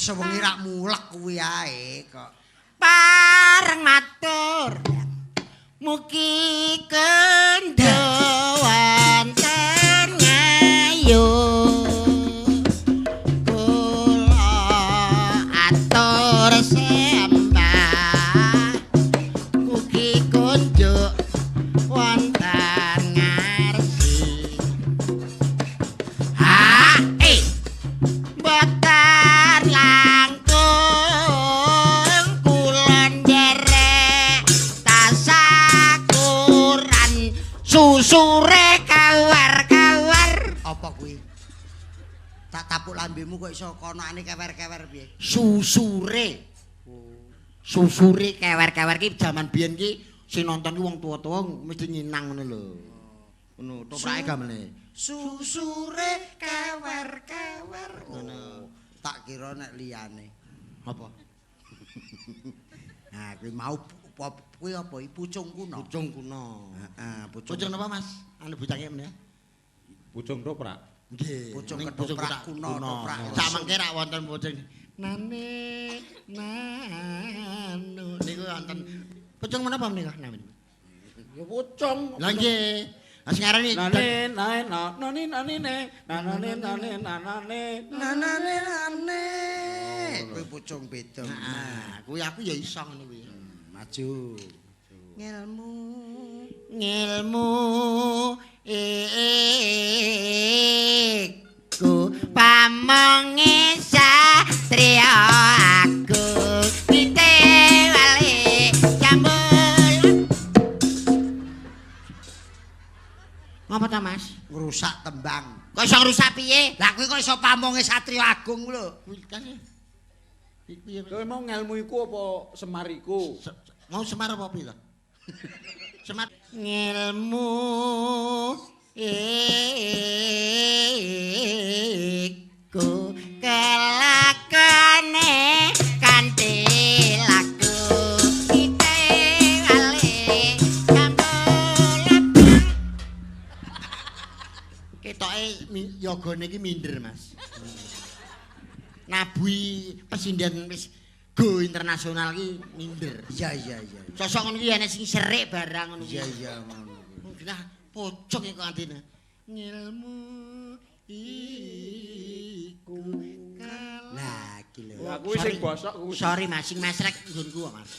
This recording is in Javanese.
sewengi rak mulek kuwi ae kok. Pareng matur. Mugi kendho wonten ngayu. Kula atur sembah. Mugi kunjuk wonten ngarsi. Boten langkung kula nderek tasakuran susure kawar-kawar. Apa kuwi? Tak tapuk lambemu kok iso konokane kewer-kewer piye? Susure. Susure kewer-kewer ki jaman biyen ki sing nonton ki wong tuwa-tuwa mesti nyinang ngono lho. Ngono toprake gamene. Susure kewer-kewer. Ngono. Tak kira nek liyane. Apa? Nah, kuwi mau kuwi apa? Pucung kuno. Pucung kuno. Heeh, Pucung napa, Mas? Anu bocahke meneh. Pucung toprak. Nggih, Pucung ning ketoprak kuno, toprak. Sak mengke rak wonten pucung. Nane nanu niku wonten pucung menapa menika namanya? Ya pucung. Lah nggih. Lah sing arani Nane nane Nanane. Kuwi pucung beda. Nah, kuwi aku ya iso ngono kuwi. Maju. Ngilmu iku pamonge satriya aku pitewale jambul. Ngapa ta, Mas? Ngrusak tembang. Kok iso ngrusak piye? Lah kuwi kok iso pamonge Satria Agung lho. Kuwi kan piye? Kowe mau ngelmu iku apa Semar iku? Mau Semar apa piye to? Semar ngilmu iku kelakone kanthi laku pitewale jambul. Ketoke yogane iki minder, Mas. Nabuhi pesindian wis go internasional ki minder. Iya. Sosok ngono ki enek sing serik barang ngono ki. Iya ngono. Nah, pocong iku antine. Ngilmu iku Lah iki lho. Lah kuwi sing bosok kuwi. Sorry Mas, sing mesrek nggonku kok Mas.